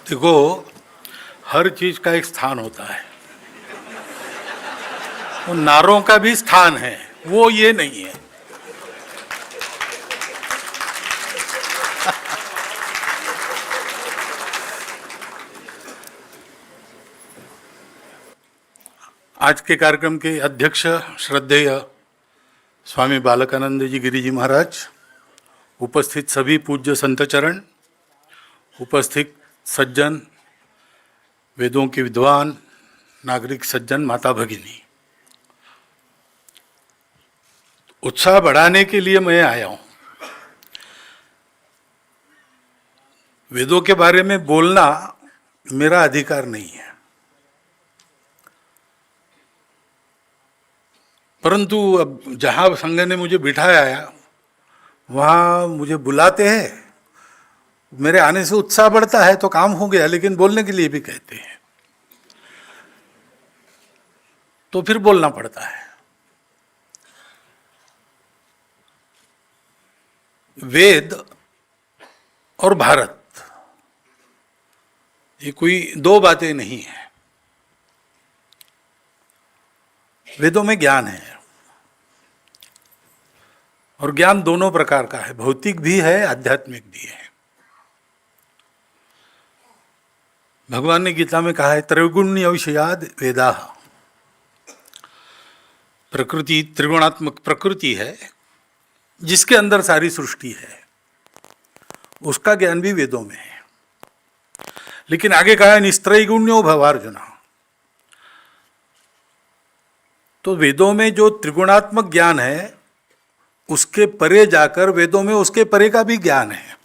देखो, हर चीज का एक स्थान होता है। वो नारों का भी स्थान है, वो ये नहीं है। आज के कार्यक्रम के अध्यक्ष श्रद्धेय स्वामी बालकानंद जी गिरी जी महाराज, उपस्थित सभी पूज्य संतचरण, उपस्थित सज्जन, वेदों के विद्वान, नागरिक सज्जन, माता भगिनी, उत्साह बढ़ाने के लिए मैं आया हूं। वेदों के बारे में बोलना मेरा अधिकार नहीं है, परंतु अब जहां संघ ने मुझे बिठाया है वहां मुझे बुलाते हैं, मेरे आने से उत्साह बढ़ता है तो काम हो गया, लेकिन बोलने के लिए भी कहते हैं तो फिर बोलना पड़ता है। वेद और भारत, ये कोई दो बातें नहीं है। वेदों में ज्ञान है, और ज्ञान दोनों प्रकार का है, भौतिक भी है, आध्यात्मिक भी है। भगवान ने गीता में कहा है, त्रैगुण्य विषयाद वेदा। प्रकृति त्रिगुणात्मक प्रकृति है, जिसके अंदर सारी सृष्टि है, उसका ज्ञान भी वेदों में है। लेकिन आगे कहा है, निस्त्रैगुण्यो भवार्जुना। तो वेदों में जो त्रिगुणात्मक ज्ञान है, उसके परे जाकर वेदों में उसके परे का भी ज्ञान है।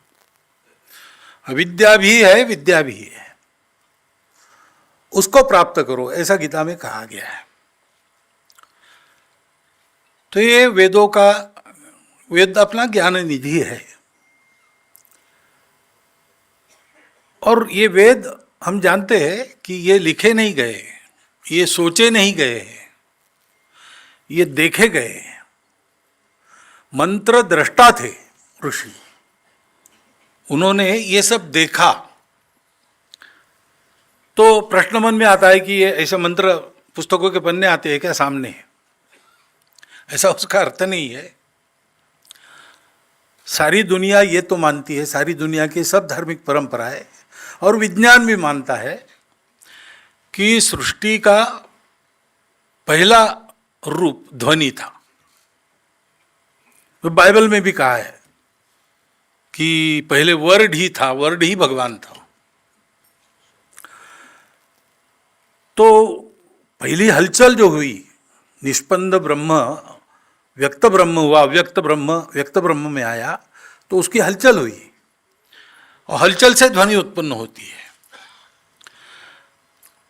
अविद्या भी है, विद्या भी है, उसको प्राप्त करो, ऐसा गीता में कहा गया है। तो ये वेदों का, वेद अपना ज्ञान निधि है। और ये वेद हम जानते हैं कि ये लिखे नहीं गए, ये सोचे नहीं गए, ये देखे गए। मंत्र दृष्टा थे ऋषि, उन्होंने ये सब देखा। तो प्रश्न मन में आता है कि ये ऐसे मंत्र पुस्तकों के पन्ने आते हैं क्या सामने? ऐसा उसका अर्थ नहीं है। सारी दुनिया ये तो मानती है, सारी दुनिया की सब धार्मिक परंपराएं और विज्ञान भी मानता है कि सृष्टि का पहला रूप ध्वनि था। तो बाइबल में भी कहा है कि पहले वर्ड ही था, वर्ड ही भगवान था। तो पहली हलचल जो हुई, निष्पन्द ब्रह्म व्यक्त ब्रह्म हुआ, व्यक्त ब्रह्म में आया, तो उसकी हलचल हुई, और हलचल से ध्वनि उत्पन्न होती है।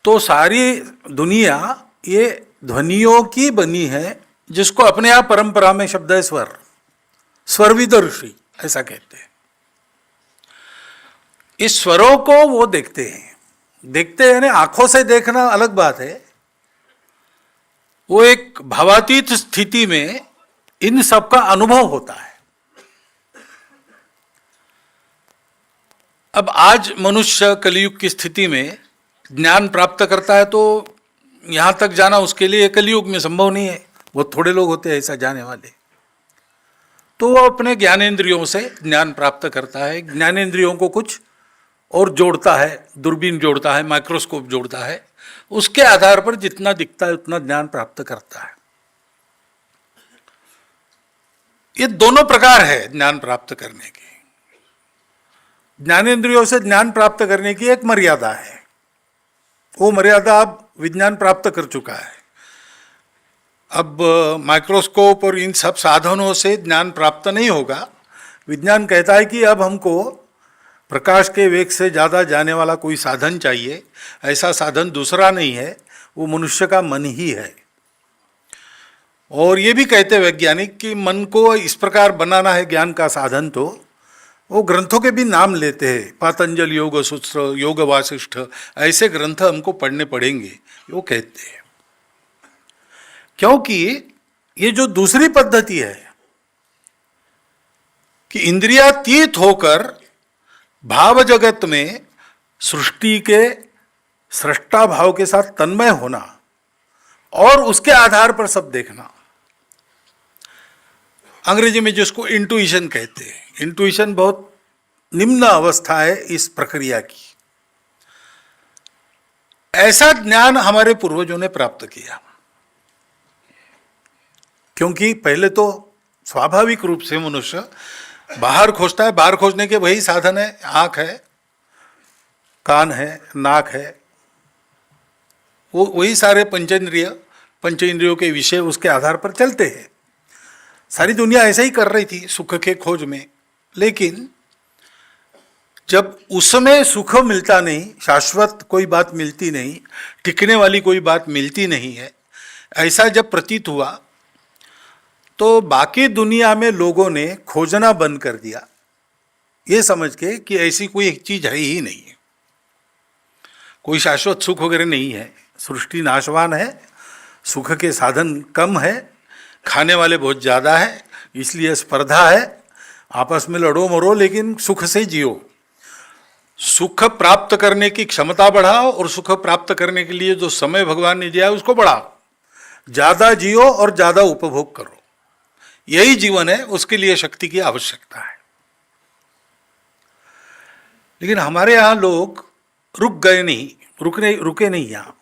तो सारी दुनिया ये ध्वनियों की बनी है, जिसको अपने आप परंपरा में शब्द है स्वर, स्वरविद ऋषि ऐसा कहते हैं। इस स्वरों को वो देखते हैं, देखते हैं ना, आंखों से देखना अलग बात है। वो एक भावातीत स्थिति में इन सब का अनुभव होता है। अब आज मनुष्य कलियुग की स्थिति में ज्ञान प्राप्त करता है, तो यहां तक जाना उसके लिए कलियुग में संभव नहीं है। बहुत थोड़े लोग होते हैं ऐसा जाने वाले। तो वो अपने ज्ञानेंद्रियों से ज्ञान प्राप्त करता है, ज्ञानेंद्रियों को कुछ और जोड़ता है, दूरबीन जोड़ता है, माइक्रोस्कोप जोड़ता है, उसके आधार पर जितना दिखता है उतना ज्ञान प्राप्त करता है। ये दोनों प्रकार है ज्ञान प्राप्त करने के। ज्ञानेंद्रियों से ज्ञान प्राप्त करने की एक मर्यादा है, वो मर्यादा अब विज्ञान प्राप्त कर चुका है। अब माइक्रोस्कोप और इन सब साधनों से ज्ञान प्राप्त नहीं होगा। विज्ञान कहता है कि अब हमको प्रकाश के वेग से ज़्यादा जाने वाला कोई साधन चाहिए। ऐसा साधन दूसरा नहीं है, वो मनुष्य का मन ही है। और ये भी कहते हैं वैज्ञानिक कि मन को इस प्रकार बनाना है ज्ञान का साधन, तो वो ग्रंथों के भी नाम लेते हैं, पातंजल योग सूत्र, योग वासिष्ठ, ऐसे ग्रंथ हमको पढ़ने पड़ेंगे, वो कहते हैं। क्योंकि ये जो दूसरी पद्धति है कि इंद्रियातीत होकर भाव जगत में सृष्टि के सृष्टा भाव के साथ तन्मय होना और उसके आधार पर सब देखना, अंग्रेजी में जिसको इंट्यूशन कहते हैं। इंट्यूशन बहुत निम्न अवस्था है इस प्रक्रिया की। ऐसा ज्ञान हमारे पूर्वजों ने प्राप्त किया, क्योंकि पहले तो स्वाभाविक रूप से मनुष्य बाहर खोजता है, बाहर खोजने के वही साधन है, आंख है, कान है, नाक है, वो वही सारे पंचेंद्रियों के विषय उसके आधार पर चलते हैं। सारी दुनिया ऐसा ही कर रही थी सुख के खोज में, लेकिन जब उसमें सुख मिलता नहीं, शाश्वत कोई बात मिलती नहीं, टिकने वाली कोई बात मिलती नहीं है, ऐसा जब प्रतीत हुआ तो बाकी दुनिया में लोगों ने खोजना बंद कर दिया, ये समझ के कि ऐसी कोई एक चीज है ही नहीं है, कोई शाश्वत सुख वगैरह नहीं है, सृष्टि नाशवान है, सुख के साधन कम है, खाने वाले बहुत ज़्यादा है, इसलिए स्पर्धा है, आपस में लड़ो मरो लेकिन सुख से जियो, सुख प्राप्त करने की क्षमता बढ़ाओ और सुख प्राप्त करने के लिए जो समय भगवान ने दिया है उसको बढ़ाओ, ज़्यादा जियो और ज़्यादा उपभोग करो, यही जीवन है, उसके लिए शक्ति की आवश्यकता है। लेकिन हमारे यहाँ लोग रुक गए नहीं, रुके नहीं यहाँ,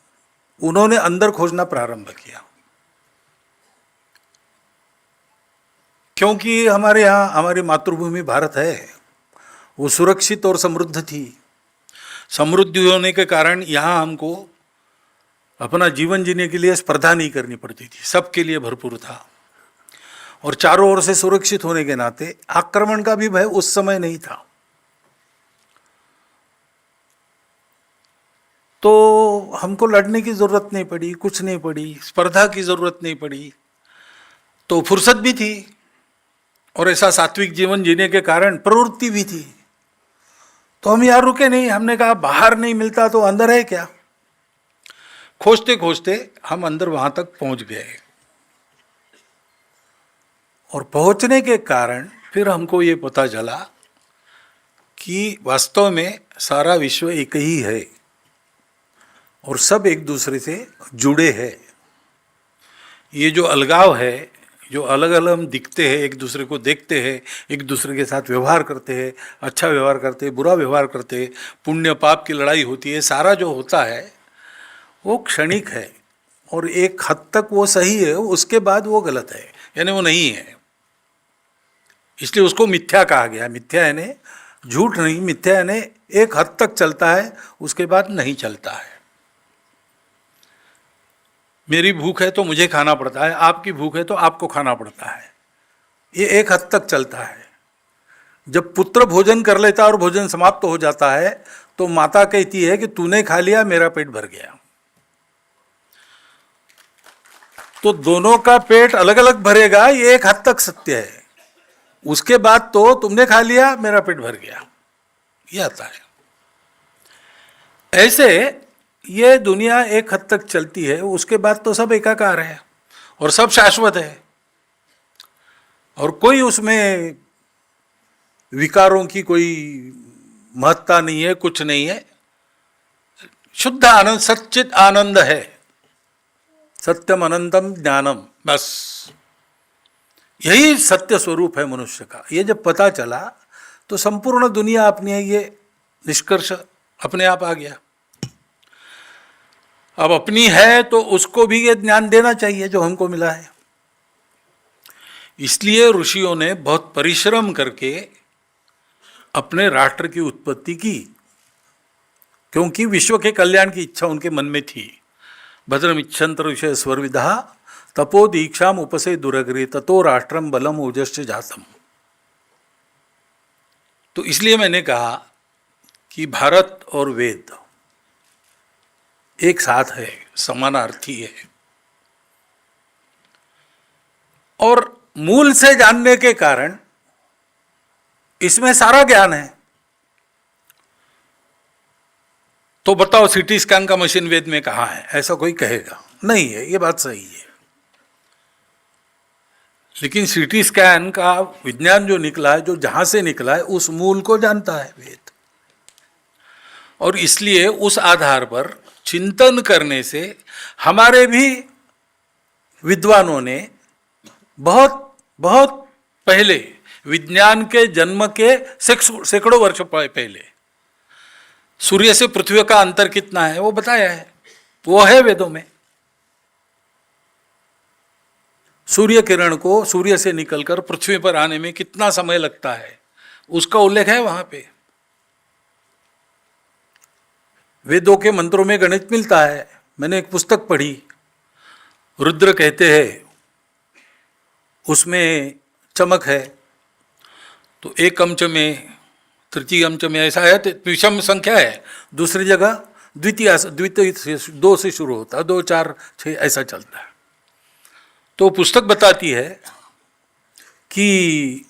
उन्होंने अंदर खोजना प्रारंभ किया, क्योंकि हमारे यहाँ हमारी मातृभूमि भारत है, वो सुरक्षित और समृद्ध थी। समृद्धि होने के कारण यहाँ हमको अपना जीवन जीने के लिए स्पर्धा नहीं करनी पड़ती थी, सबके लिए भरपूर था, और चारों ओर से सुरक्षित होने के नाते आक्रमण का भी भय उस समय नहीं था। तो हमको लड़ने की जरूरत नहीं पड़ी, कुछ नहीं पड़ी, स्पर्धा की जरूरत नहीं पड़ी, तो फुर्सत भी थी और ऐसा सात्विक जीवन जीने के कारण प्रवृत्ति भी थी। तो हम यार रुके नहीं, हमने कहा बाहर नहीं मिलता तो अंदर है क्या। खोजते खोजते हम अंदर वहां तक पहुंच गए, और पहुंचने के कारण फिर हमको ये पता चला कि वास्तव में सारा विश्व एक ही है और सब एक दूसरे से जुड़े हैं। ये जो अलगाव है, जो अलग अलग हम दिखते हैं, एक दूसरे को देखते हैं, एक दूसरे के साथ व्यवहार करते हैं, अच्छा व्यवहार करते हैं, बुरा व्यवहार करते हैं, पुण्य पाप की लड़ाई होती है, सारा जो होता है वो क्षणिक है और एक हद तक वो सही है, उसके बाद वो गलत है, यानी वो नहीं है। इसलिए उसको मिथ्या कहा गया। मिथ्या यानी झूठ नहीं, मिथ्या यानी एक हद तक चलता है, उसके बाद नहीं चलता है। मेरी भूख है तो मुझे खाना पड़ता है, आपकी भूख है तो आपको खाना पड़ता है, ये एक हद तक चलता है। जब पुत्र भोजन कर लेता और भोजन समाप्त हो जाता है तो माता कहती है कि तूने खा लिया, मेरा पेट भर गया। तो दोनों का पेट अलग अलग भरेगा, ये एक हद तक सत्य है। उसके बाद तो तुमने खा लिया, मेरा पेट भर गया, ये आता है। ऐसे ये दुनिया एक हद तक चलती है, उसके बाद तो सब एकाकार है और सब शाश्वत है, और कोई उसमें विकारों की कोई महत्ता नहीं है, कुछ नहीं है। शुद्ध आनंद, सच्चित आनंद है, सत्यम अनंतम ज्ञानम, बस यही सत्य स्वरूप है मनुष्य का। ये जब पता चला तो संपूर्ण दुनिया अपनी है, ये निष्कर्ष अपने आप आ गया। अब अपनी है तो उसको भी ये ज्ञान देना चाहिए जो हमको मिला है। इसलिए ऋषियों ने बहुत परिश्रम करके अपने राष्ट्र की उत्पत्ति की, क्योंकि विश्व के कल्याण की इच्छा उनके मन में थी। भद्रम इच्छन्त ऋषय स्वर्विदा तपो दीक्षाम उपसे दुरग्रे ततो राष्ट्रम बलम ओजश्च जातम। तो इसलिए मैंने कहा कि भारत और वेद एक साथ है, समानार्थी है, और मूल से जानने के कारण इसमें सारा ज्ञान है। तो बताओ सीटी स्कैन का मशीन वेद में कहाँ है? ऐसा कोई कहेगा नहीं है, ये बात सही है। लेकिन सीटी स्कैन का विज्ञान जो निकला है, जो जहां से निकला है, उस मूल को जानता है वेद। और इसलिए उस आधार पर चिंतन करने से हमारे भी विद्वानों ने बहुत बहुत पहले, विज्ञान के जन्म के सैकड़ों वर्ष पहले, सूर्य से पृथ्वी का अंतर कितना है वो बताया है। वो है वेदों में। सूर्य किरण को सूर्य से निकलकर पृथ्वी पर आने में कितना समय लगता है उसका उल्लेख है वहां पे। वेदों के मंत्रों में गणित मिलता है। मैंने एक पुस्तक पढ़ी, रुद्र कहते हैं, उसमें चमक है तो एक अंश में, तृतीय अंश में ऐसा है, विषम संख्या है। दूसरी जगह द्वितीय से 2 से शुरू होता है, 2 4 6 ऐसा चलता है। तो पुस्तक बताती है कि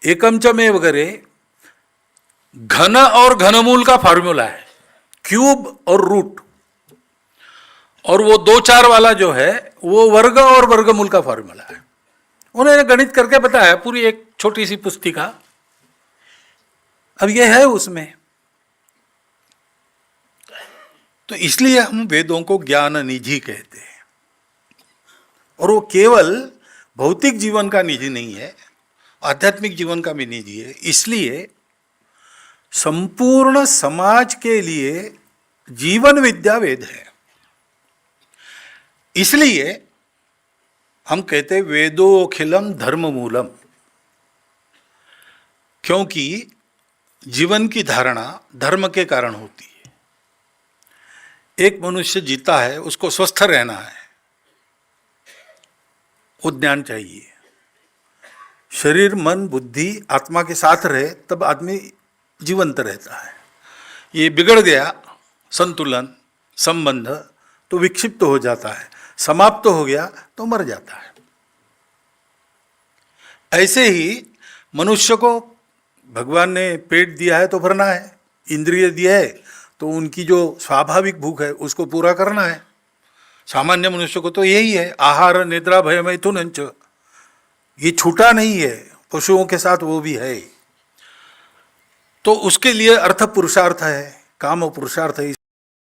एकम में वगैरह घन और घनमूल का फॉर्मूला है, क्यूब और रूट, और वो 2 4 वाला जो है वो वर्ग और वर्गमूल का फॉर्मूला है। उन्होंने गणित करके बताया, पूरी एक छोटी सी पुस्तिका। अब ये है उसमें। तो इसलिए हम वेदों को ज्ञान निधि कहते हैं। और वो केवल भौतिक जीवन का निधि नहीं है, आध्यात्मिक जीवन का भी निधि है। इसलिए संपूर्ण समाज के लिए जीवन विद्या वेद है। इसलिए हम कहते वेदोखिलम धर्म मूलम, क्योंकि जीवन की धारणा धर्म के कारण होती है। एक मनुष्य जीता है, उसको स्वस्थ रहना है, वो ज्ञान चाहिए। शरीर मन बुद्धि आत्मा के साथ रहे तब आदमी जीवंत रहता है। ये बिगड़ गया संतुलन संबंध तो विक्षिप्त हो जाता है, समाप्त हो गया तो मर जाता है। ऐसे ही मनुष्य को भगवान ने पेट दिया है तो भरना है, इंद्रिय दिया है तो उनकी जो स्वाभाविक भूख है उसको पूरा करना है। सामान्य मनुष्य को तो यही है, आहार निद्रा भय मैथुन, ये छूटा नहीं है, पशुओं के साथ वो भी है। तो उसके लिए अर्थ पुरुषार्थ है, काम पुरुषार्थ है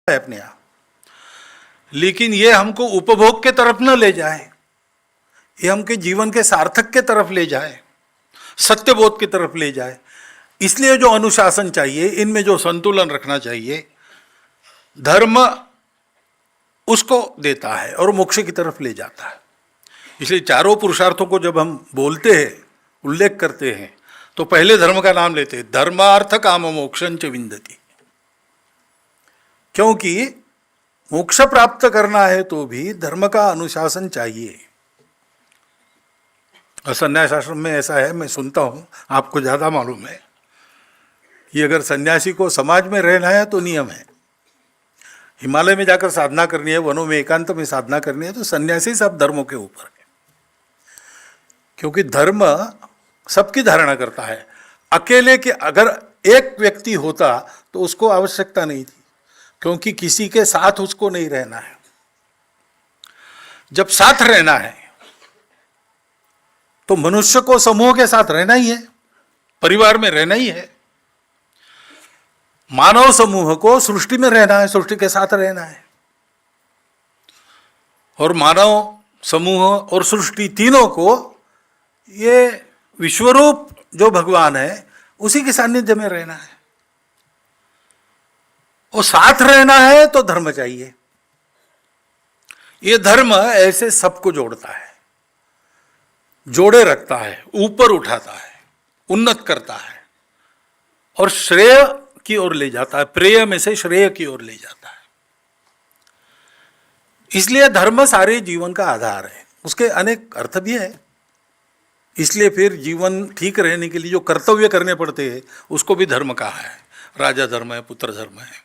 अपने आप। लेकिन ये हमको उपभोग के तरफ न ले जाए, ये हमके जीवन के सार्थक के तरफ ले जाए, सत्यबोध की तरफ ले जाए। इसलिए जो अनुशासन चाहिए, इनमें जो संतुलन रखना चाहिए, धर्म उसको देता है और मोक्ष की तरफ ले जाता है। इसलिए चारों पुरुषार्थों को जब हम बोलते हैं, उल्लेख करते हैं, तो पहले धर्म का नाम लेते हैं, धर्मार्थ काम मोक्षं च विन्दति। क्योंकि मोक्ष प्राप्त करना है तो भी धर्म का अनुशासन चाहिए। और संन्यास आश्रम में ऐसा है, मैं सुनता हूँ, आपको ज़्यादा मालूम है कि अगर सन्यासी को समाज में रहना है तो नियम है। हिमालय में जाकर साधना करनी है, वनों में एकांत में साधना करनी है, तो सन्यासी सब धर्मों के ऊपर है। क्योंकि धर्म सबकी धारणा करता है। अकेले के अगर एक व्यक्ति होता तो उसको आवश्यकता नहीं थी, क्योंकि किसी के साथ उसको नहीं रहना है। जब साथ रहना है तो मनुष्य को समूह के साथ रहना ही है, परिवार में रहना ही है। मानव समूह को सृष्टि में रहना है, सृष्टि के साथ रहना है। और मानव समूह और सृष्टि तीनों को ये विश्वरूप जो भगवान है उसी के सानिध्य में रहना है। और साथ रहना है तो धर्म चाहिए। ये धर्म ऐसे सबको जोड़ता है, जोड़े रखता है, ऊपर उठाता है, उन्नत करता है और श्रेय की ओर ले जाता है, प्रेय में से श्रेय की ओर ले जाता है। इसलिए धर्म सारे जीवन का आधार है। उसके अनेक अर्थ भी है। इसलिए फिर जीवन ठीक रहने के लिए जो कर्तव्य करने पड़ते हैं उसको भी धर्म कहा है। राजा धर्म है, पुत्र धर्म है।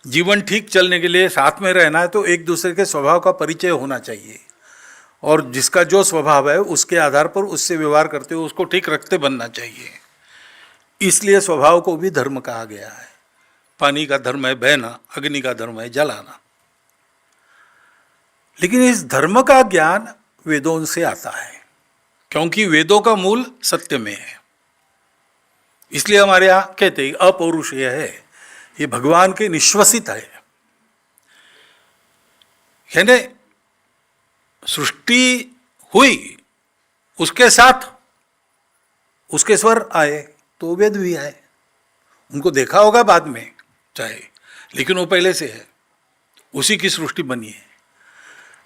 जीवन ठीक चलने के लिए साथ में रहना है तो एक दूसरे के स्वभाव का परिचय होना चाहिए, और जिसका जो स्वभाव है उसके आधार पर उससे व्यवहार करते हुए उसको ठीक रखते बनना चाहिए। इसलिए स्वभाव को भी धर्म कहा गया है। पानी का धर्म है बहना, अग्नि का धर्म है जलाना। लेकिन इस धर्म का ज्ञान वेदों से आता है, क्योंकि वेदों का मूल सत्य में है। इसलिए हमारे यहाँ कहते हैं अपौरुषेय है, ये भगवान के निश्वसित है। यानी सृष्टि हुई, उसके साथ उसके स्वर आए तो वेद भी आए। उनको देखा होगा बाद में चाहे, लेकिन वो पहले से है, उसी की सृष्टि बनी है।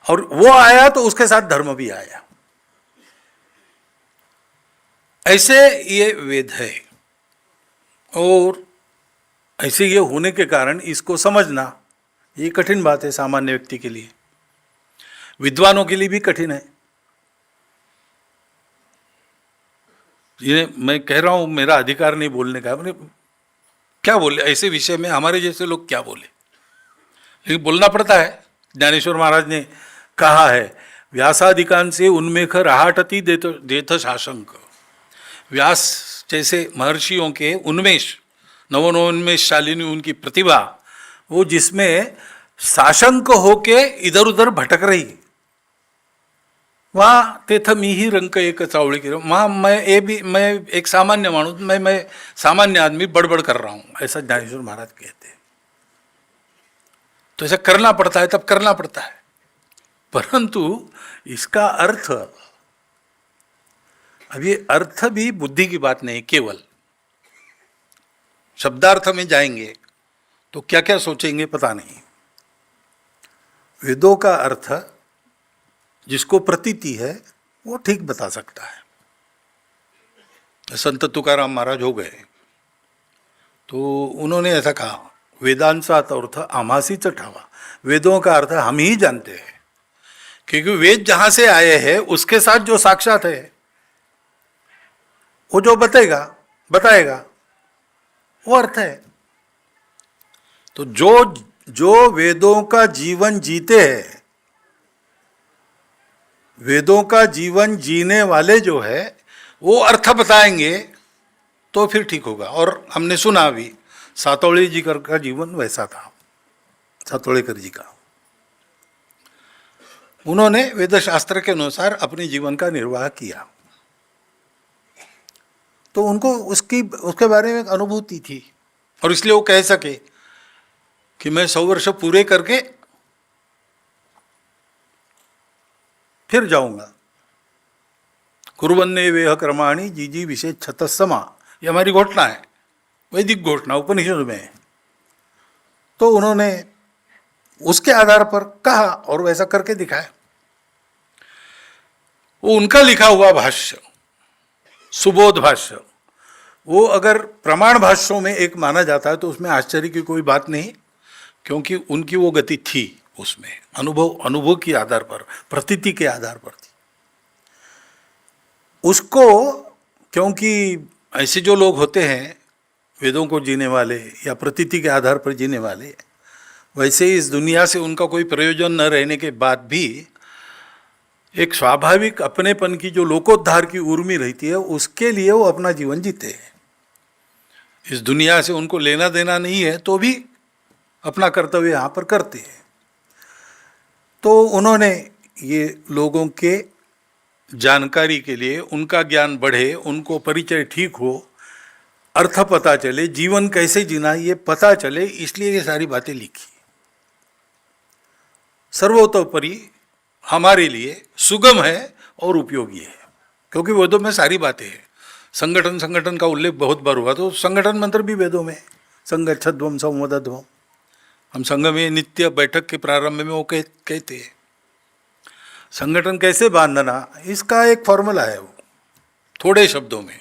और वो आया तो उसके साथ धर्म भी आया। ऐसे ये वेद है, और ऐसे ये होने के कारण इसको समझना ये कठिन बात है सामान्य व्यक्ति के लिए, विद्वानों के लिए भी कठिन है। ये मैं कह रहा हूं, मेरा अधिकार नहीं बोलने का, मैंने क्या बोले ऐसे विषय में, हमारे जैसे लोग क्या बोले, लेकिन बोलना पड़ता है। ज्ञानेश्वर महाराज ने कहा है, व्यासाधिकान से उन्मेख रहाटति देथ शासंक। व्यास जैसे महर्षियों के उन्मेष, नवोन्मेष शालिनी उनकी प्रतिभा, वो जिसमें साशंक होके इधर उधर भटक रही, वहाँ तेथ मी ही रंक एक चावड़ी की, वहाँ मैं एक सामान्य मानुस, मैं सामान्य आदमी बड़बड़ कर रहा हूँ, ऐसा ज्ञानेश्वर महाराज कहते हैं। तो ऐसा करना पड़ता है, तब करना पड़ता है। परंतु इसका अर्थ, अब ये अर्थ भी बुद्धि की बात नहीं, केवल शब्दार्थ में जाएंगे तो क्या क्या सोचेंगे पता नहीं। वेदों का अर्थ जिसको प्रतीति है वो ठीक बता सकता है। संत तुकाराम महाराज हो गए तो उन्होंने ऐसा कहा, वेदांचा अर्थ आमासीच ठावा। वेदों का अर्थ हम ही जानते हैं, क्योंकि वेद जहां से आए हैं उसके साथ जो साक्षात है वो जो बताएगा वो अर्थ है। तो जो वेदों का जीवन जीते हैं, वेदों का जीवन जीने वाले जो है वो अर्थ बताएंगे तो फिर ठीक होगा। और हमने सुना भी, सातोळे जी का जीवन वैसा था, सातोळेकर जी का। उन्होंने वेद शास्त्र के अनुसार अपने जीवन का निर्वाह किया, तो उनको उसके बारे में एक अनुभूति थी, और इसलिए वो कह सके कि मैं 100 वर्ष पूरे करके फिर जाऊंगा। कुर्वन्ने वेह कर्माणि जीजी विशेष छतसमा, ये हमारी घोषणा है, वैदिक घोषणा उपनिषद में। तो उन्होंने उसके आधार पर कहा और वैसा करके दिखाया। वो उनका लिखा हुआ भाष्य, सुबोध भाष्य, वो अगर प्रमाण भाष्यों में एक माना जाता है तो उसमें आश्चर्य की कोई बात नहीं, क्योंकि उनकी वो गति थी उसमें, अनुभव के आधार पर, प्रतीति के आधार पर थी। उसको, क्योंकि ऐसे जो लोग होते हैं वेदों को जीने वाले या प्रतीति के आधार पर जीने वाले, वैसे ही इस दुनिया से उनका कोई प्रयोजन न रहने के बाद भी एक स्वाभाविक अपनेपन की जो लोकोद्धार की उर्मी रहती है, उसके लिए वो अपना जीवन जीते हैं। इस दुनिया से उनको लेना देना नहीं है तो भी अपना कर्तव्य यहाँ पर करते हैं। तो उन्होंने ये लोगों के जानकारी के लिए, उनका ज्ञान बढ़े, उनको परिचय ठीक हो, अर्थ पता चले, जीवन कैसे जीना ये पता चले, इसलिए ये सारी बातें लिखी। सर्वोतोपरि हमारे लिए सुगम है और उपयोगी है, क्योंकि वेदों में सारी बातें हैं। संगठन का उल्लेख बहुत बार हुआ, तो संगठन मंत्र भी वेदों में, संगच्छध्वम संवदध्वम। हम संघ में नित्य बैठक के प्रारंभ में वो कहते हैं संगठन कैसे बांधना, इसका एक फॉर्मूला है, वो थोड़े शब्दों में,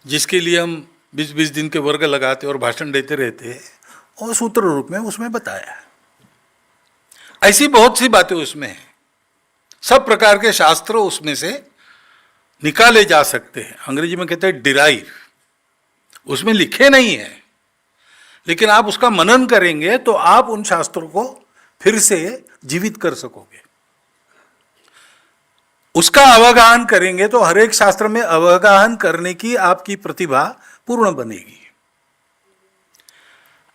जिसके लिए हम 20-20 दिन के वर्ग लगाते और भाषण देते रहते हैं, और सूत्र रूप में उसमें बताया है। ऐसी बहुत सी बातें उसमें हैं, सब प्रकार के शास्त्र उसमें से निकाले जा सकते हैं। अंग्रेजी में कहते हैं डिराइव, उसमें लिखे नहीं है, लेकिन आप उसका मनन करेंगे तो आप उन शास्त्रों को फिर से जीवित कर सकोगे। उसका अवगाहन करेंगे तो हर एक शास्त्र में अवगाहन करने की आपकी प्रतिभा पूर्ण बनेगी।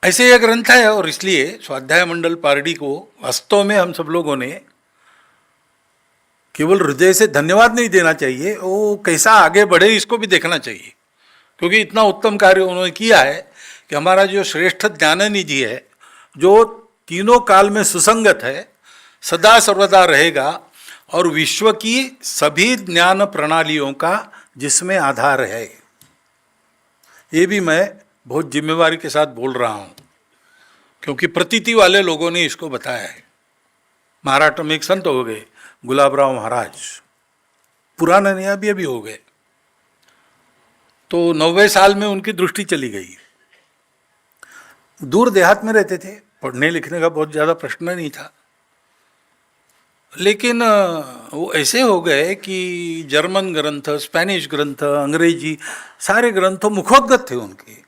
ऐसे यह ग्रंथ है, और इसलिए स्वाध्याय मंडल पारडी को वास्तव में हम सब लोगों ने केवल हृदय से धन्यवाद नहीं देना चाहिए, वो कैसा आगे बढ़े इसको भी देखना चाहिए, क्योंकि इतना उत्तम कार्य उन्होंने किया है कि हमारा जो श्रेष्ठ ज्ञाननिधि है, जो तीनों काल में सुसंगत है, सदा सर्वदा रहेगा और विश्व की सभी ज्ञान प्रणालियों का जिसमें आधार है। ये भी मैं बहुत जिम्मेवारी के साथ बोल रहा हूँ, क्योंकि प्रतीति वाले लोगों ने इसको बताया है। महाराष्ट्र में एक संत हो गए गुलाबराव महाराज, पुराना नहीं अभी हो गए, तो 90 साल में उनकी दृष्टि चली गई। दूर देहात में रहते थे, पढ़ने लिखने का बहुत ज़्यादा प्रश्न नहीं था, लेकिन वो ऐसे हो गए कि जर्मन ग्रंथ, स्पेनिश ग्रंथ, अंग्रेजी सारे ग्रंथों मुखोद्गत थे उनके।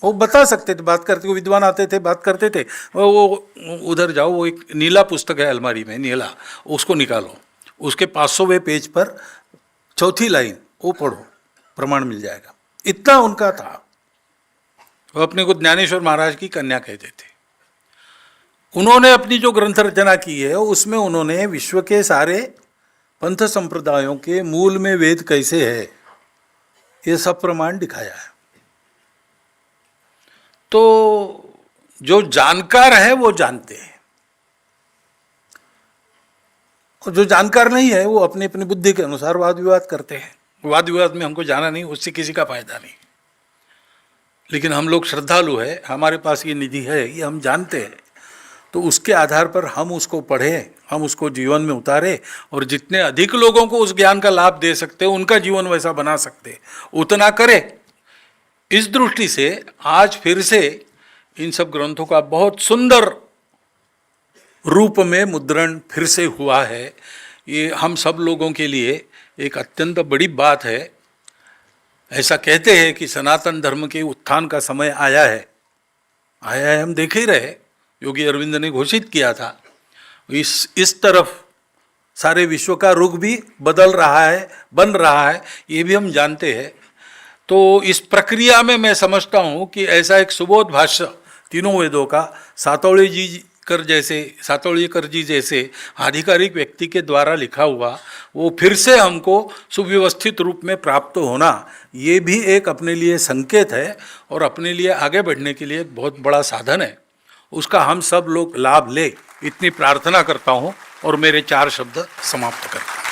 वो बता सकते थे, बात करते, वो विद्वान आते थे, बात करते थे। वो उधर जाओ, वो एक नीला पुस्तक है अलमारी में, नीला, उसको निकालो, उसके 500वें पेज पर चौथी लाइन वो पढ़ो, प्रमाण मिल जाएगा। इतना उनका था। वो अपने को ज्ञानेश्वर महाराज की कन्या कहते थे। उन्होंने अपनी जो ग्रंथ रचना की है उसमें उन्होंने विश्व के सारे पंथ संप्रदायों के मूल में वेद कैसे है ये सब प्रमाण दिखाया है। तो जो जानकार है वो जानते हैं, और जो जानकार नहीं है वो अपनी अपनी बुद्धि के अनुसार वाद विवाद करते हैं। वाद विवाद में हमको जाना नहीं, उससे किसी का फायदा नहीं। लेकिन हम लोग श्रद्धालु है, हमारे पास ये निधि है, ये हम जानते हैं, तो उसके आधार पर हम उसको पढ़ें, हम उसको जीवन में उतारें, और जितने अधिक लोगों को उस ज्ञान का लाभ दे सकते हैं, उनका जीवन वैसा बना सकते हैं, उतना करें। इस दृष्टि से आज फिर से इन सब ग्रंथों का बहुत सुंदर रूप में मुद्रण फिर से हुआ है। ये हम सब लोगों के लिए एक अत्यंत बड़ी बात है। ऐसा कहते हैं कि सनातन धर्म के उत्थान का समय आया है, हम देख ही रहे। योगी अरविंद ने घोषित किया था। इस तरफ सारे विश्व का रुख भी बदल रहा है, बन रहा है, ये भी हम जानते हैं। तो इस प्रक्रिया में मैं समझता हूँ कि ऐसा एक सुबोध भाष्य तीनों वेदों का सातोळीकर जी जैसे आधिकारिक व्यक्ति के द्वारा लिखा हुआ, वो फिर से हमको सुव्यवस्थित रूप में प्राप्त होना, ये भी एक अपने लिए संकेत है और अपने लिए आगे बढ़ने के लिए एक बहुत बड़ा साधन है। उसका हम सब लोग लाभ ले, इतनी प्रार्थना करता हूँ और मेरे 4 शब्द समाप्त करता हूँ।